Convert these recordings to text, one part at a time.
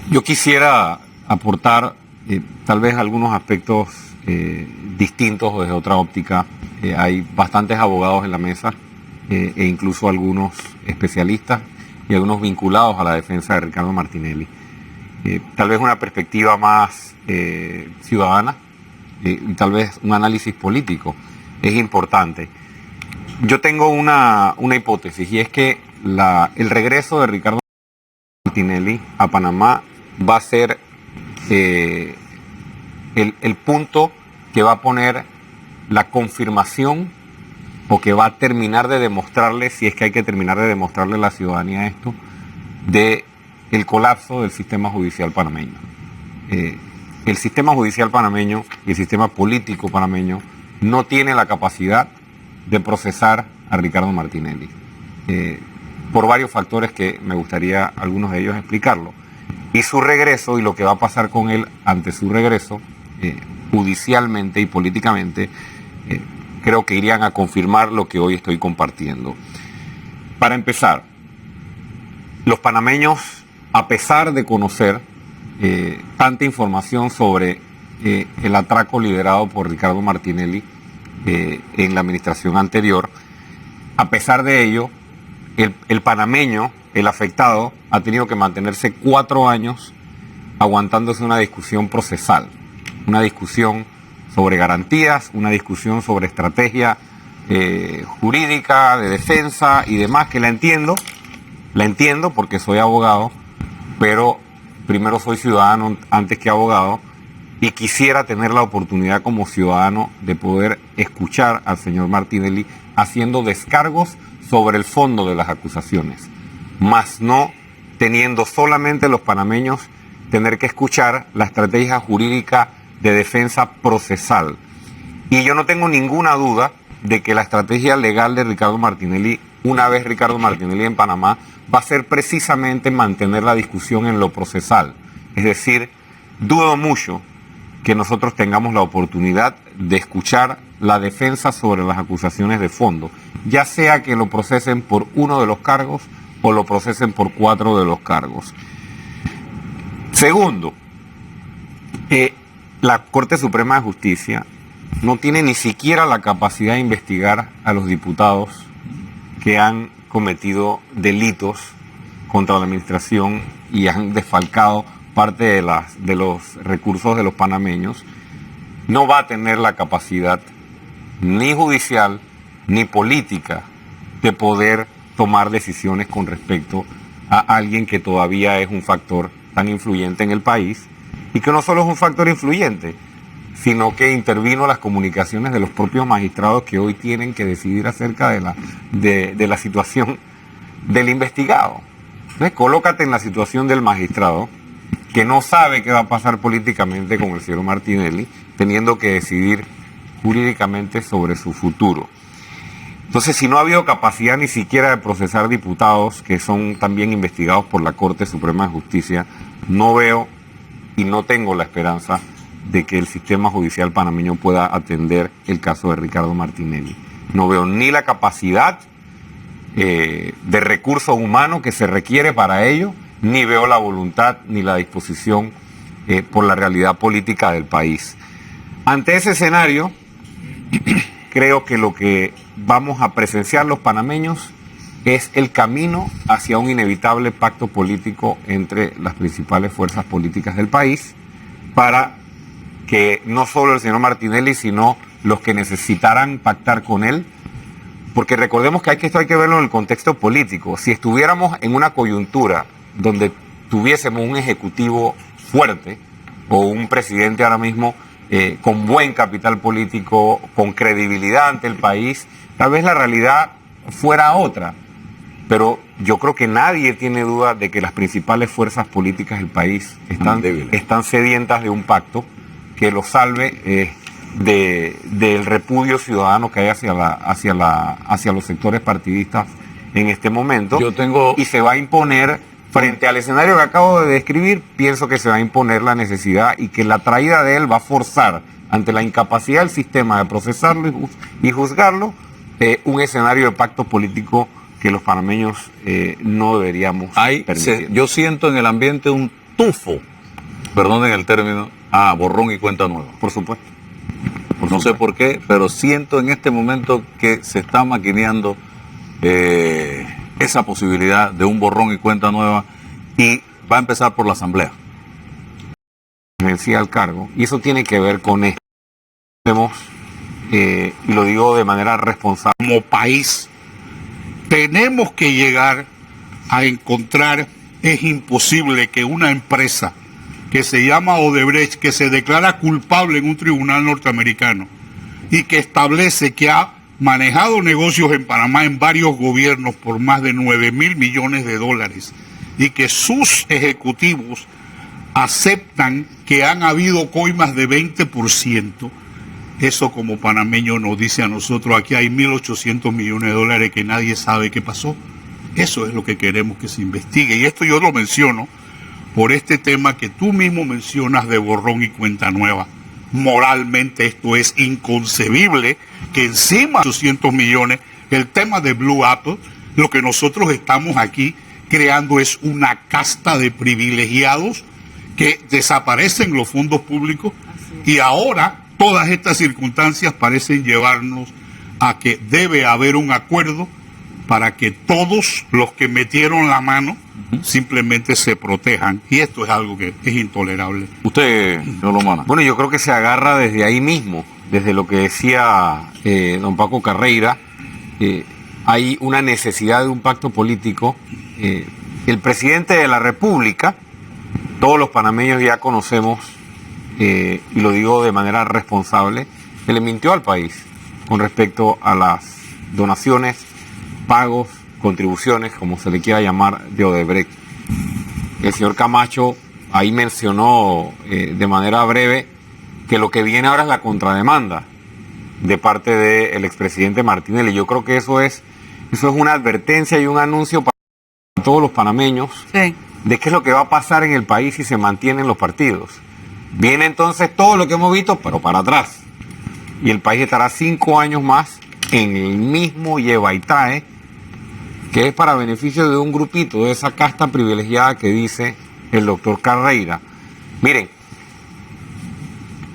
Yo quisiera aportar tal vez algunos aspectos distintos o desde otra óptica. Hay bastantes abogados en la mesa e incluso algunos especialistas y algunos vinculados a la defensa de Ricardo Martinelli. Tal vez una perspectiva más ciudadana y tal vez un análisis político es importante. Yo tengo una hipótesis, y es que el regreso de Ricardo Martinelli a Panamá va a ser el punto que va a poner la confirmación, o que va a terminar de demostrarle, si es que hay que terminar de demostrarle a la ciudadanía esto, de el colapso del sistema judicial panameño. El sistema judicial panameño y el sistema político panameño no tiene la capacidad de procesar a Ricardo Martinelli, por varios factores que me gustaría algunos de ellos explicarlo. Y su regreso y lo que va a pasar con él ante su regreso, judicialmente y políticamente, creo que irían a confirmar lo que hoy estoy compartiendo. Para empezar, los panameños, a pesar de conocer tanta información sobre el atraco liderado por Ricardo Martinelli en la administración anterior, a pesar de ello, el panameño, el afectado, ha tenido que mantenerse 4 años aguantándose una discusión procesal, una discusión sobre garantías, una discusión sobre estrategia jurídica, de defensa y demás, que la entiendo porque soy abogado, pero primero soy ciudadano antes que abogado, y quisiera tener la oportunidad como ciudadano de poder escuchar al señor Martinelli haciendo descargos sobre el fondo de las acusaciones, más no teniendo solamente los panameños tener que escuchar la estrategia jurídica de defensa procesal. Y yo no tengo ninguna duda de que la estrategia legal de Ricardo Martinelli, una vez Ricardo Martinelli en Panamá, va a ser precisamente mantener la discusión en lo procesal. Es decir, dudo mucho que nosotros tengamos la oportunidad de escuchar la defensa sobre las acusaciones de fondo, ya sea que lo procesen por uno de los cargos o lo procesen por 4 de los cargos. Segundo, la Corte Suprema de Justicia no tiene ni siquiera la capacidad de investigar a los diputados que han cometido delitos contra la administración y han desfalcado parte de los recursos de los panameños. No va a tener la capacidad ni judicial ni política de poder tomar decisiones con respecto a alguien que todavía es un factor tan influyente en el país, y que no solo es un factor influyente, sino que intervino en las comunicaciones de los propios magistrados que hoy tienen que decidir acerca de la situación del investigado. Entonces, colócate en la situación del magistrado que no sabe qué va a pasar políticamente con el señor Martinelli, teniendo que decidir jurídicamente sobre su futuro. Entonces, si no ha habido capacidad ni siquiera de procesar diputados que son también investigados por la Corte Suprema de Justicia, no veo y no tengo la esperanza de que el sistema judicial panameño pueda atender el caso de Ricardo Martinelli. No veo ni la capacidad de recurso humano que se requiere para ello, ni veo la voluntad ni la disposición por la realidad política del país. Ante ese escenario, creo que lo que vamos a presenciar los panameños es el camino hacia un inevitable pacto político entre las principales fuerzas políticas del país, para que no solo el señor Martinelli, sino los que necesitarán pactar con él, porque recordemos que esto hay que verlo en el contexto político. Si estuviéramos en una coyuntura donde tuviésemos un ejecutivo fuerte o un presidente ahora mismo con buen capital político, con credibilidad ante el país, tal vez la realidad fuera otra. Pero yo creo que nadie tiene duda de que las principales fuerzas políticas del país están sedientas de un pacto que los salve del repudio ciudadano que hay hacia los sectores partidistas en este momento. Y se va a imponer, frente al escenario que acabo de describir, pienso que se va a imponer la necesidad, y que la traída de él va a forzar, ante la incapacidad del sistema de procesarlo y juzgarlo, un escenario de pacto político que los panameños no deberíamos permitir. Yo siento en el ambiente tufo, perdonen el término, a borrón y cuenta nueva. Por supuesto. No sé por qué, pero siento en este momento que se está maquineando esa posibilidad de un borrón y cuenta nueva, y va a empezar por la Asamblea. Vencía al cargo, y eso tiene que ver con esto. Y lo digo de manera responsable. Como país, tenemos que llegar a encontrar, es imposible que una empresa que se llama Odebrecht, que se declara culpable en un tribunal norteamericano y que establece que ha manejado negocios en Panamá en varios gobiernos por más de 9.000 millones de dólares, y que sus ejecutivos aceptan que han habido coimas de 20%, eso como panameño nos dice a nosotros, aquí hay 1.800 millones de dólares que nadie sabe qué pasó. Eso es lo que queremos que se investigue, y esto yo lo menciono por este tema que tú mismo mencionas de borrón y cuenta nueva. Moralmente esto es inconcebible, que encima de 800 millones, el tema de Blue Apple, lo que nosotros estamos aquí creando es una casta de privilegiados que desaparecen los fondos públicos, y ahora todas estas circunstancias parecen llevarnos a que debe haber un acuerdo para que todos los que metieron la mano simplemente se protejan, y esto es algo que es intolerable. Usted, señor Lomana. Bueno, yo creo que se agarra desde ahí mismo, desde lo que decía don Paco Carreira. Hay una necesidad de un pacto político. El presidente de la República, todos los panameños ya conocemos, y lo digo de manera responsable, que le mintió al país con respecto a las donaciones, pagos, contribuciones, como se le quiera llamar, de Odebrecht. El señor Camacho ahí mencionó de manera breve que lo que viene ahora es la contrademanda de parte del expresidente Martinelli. Yo creo que eso es una advertencia y un anuncio para todos los panameños, sí, de qué es lo que va a pasar en el país si se mantienen los partidos. Viene entonces todo lo que hemos visto, pero para atrás. Y el país estará 5 años más en el mismo lleva y trae, que es para beneficio de un grupito, de esa casta privilegiada que dice el doctor Carreira. Miren,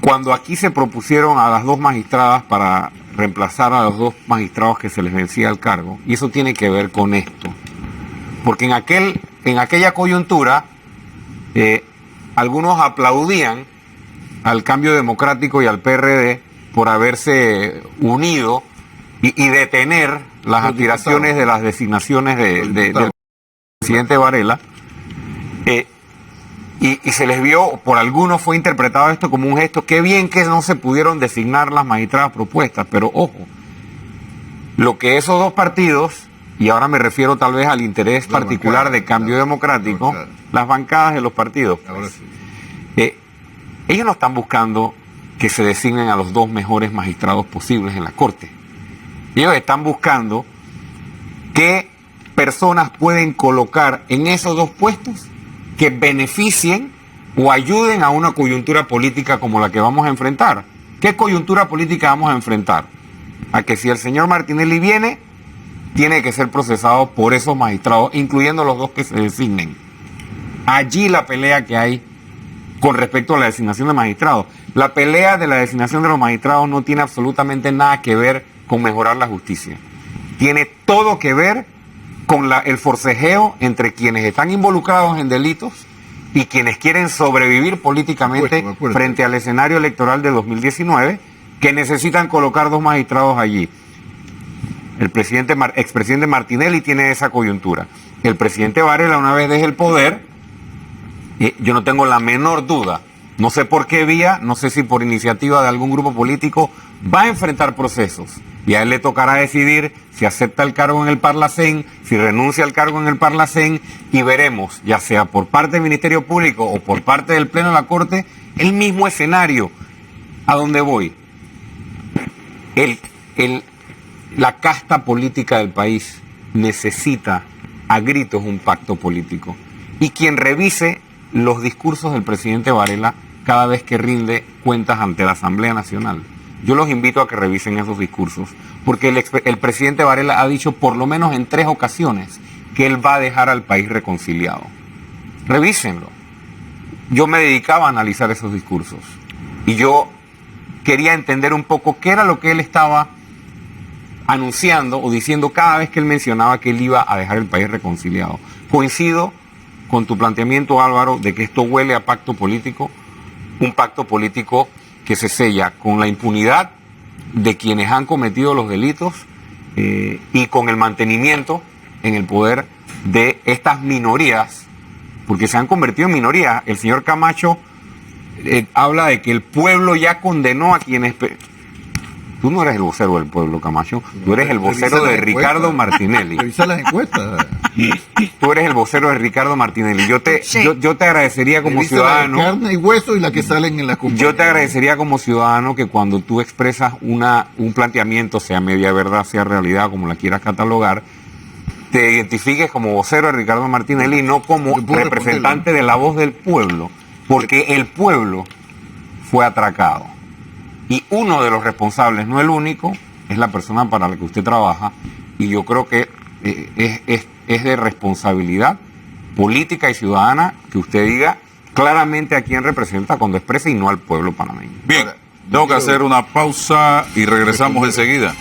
cuando aquí se propusieron a las 2 magistradas para reemplazar a los 2 magistrados que se les vencía el cargo, y eso tiene que ver con esto, porque en aquella coyuntura algunos aplaudían al Cambio Democrático y al PRD por haberse unido y detener las aspiraciones de las designaciones del presidente Varela, y se les vio, por algunos fue interpretado esto como un gesto. Qué bien que no se pudieron designar las magistradas propuestas, pero ojo, lo que esos 2 partidos, y ahora me refiero tal vez al interés particular de Cambio Democrático, las bancadas de los partidos, ellos no están buscando que se designen a los 2 mejores magistrados posibles en la Corte. Ellos están buscando qué personas pueden colocar en esos 2 puestos que beneficien o ayuden a una coyuntura política como la que vamos a enfrentar. ¿Qué coyuntura política vamos a enfrentar? A que si el señor Martinelli viene, tiene que ser procesado por esos magistrados, incluyendo los 2 que se designen. Allí la pelea que hay con respecto a la designación de magistrados. La pelea de la designación de los magistrados no tiene absolutamente nada que ver con mejorar la justicia. Tiene todo que ver con el forcejeo entre quienes están involucrados en delitos y quienes quieren sobrevivir políticamente frente al escenario electoral de 2019, que necesitan colocar 2 magistrados allí. El expresidente Martinelli tiene esa coyuntura. El presidente Varela, una vez deje el poder, yo no tengo la menor duda, no sé por qué vía, no sé si por iniciativa de algún grupo político, va a enfrentar procesos. Y a él le tocará decidir si acepta el cargo en el Parlacén, si renuncia al cargo en el Parlacén, y veremos, ya sea por parte del Ministerio Público o por parte del Pleno de la Corte, el mismo escenario. ¿A dónde voy? La casta política del país necesita a gritos un pacto político. Y quien revise los discursos del presidente Varela cada vez que rinde cuentas ante la Asamblea Nacional, yo los invito a que revisen esos discursos, porque el presidente Varela ha dicho por lo menos en 3 ocasiones que él va a dejar al país reconciliado. Revísenlo. yo me dedicaba a analizar esos discursos. Y yo quería entender un poco qué era lo que él estaba anunciando o diciendo cada vez que él mencionaba que él iba a dejar el país reconciliado. Coincido con tu planteamiento, Álvaro, de que esto huele a pacto político, un pacto político que se sella con la impunidad de quienes han cometido los delitos y con el mantenimiento en el poder de estas minorías, porque se han convertido en minorías. El señor Camacho habla de que el pueblo ya condenó a quienes... Tú no eres el vocero del pueblo, Camacho. Tú eres el vocero de Ricardo Martinelli. Revisa las encuestas. Tú eres el vocero de Ricardo Martinelli. Yo te agradecería como Revisa ciudadano... la de carne y hueso y la que salen en la compañía. Yo te agradecería como ciudadano que cuando tú expresas un planteamiento, sea media verdad, sea realidad, como la quieras catalogar, te identifiques como vocero de Ricardo Martinelli y no como representante de la voz del pueblo, porque el pueblo fue atracado. Y uno de los responsables, no el único, es la persona para la que usted trabaja, y yo creo que es de responsabilidad política y ciudadana que usted diga claramente a quién representa cuando exprese y no al pueblo panameño. Bien, tengo que hacer una pausa y regresamos enseguida.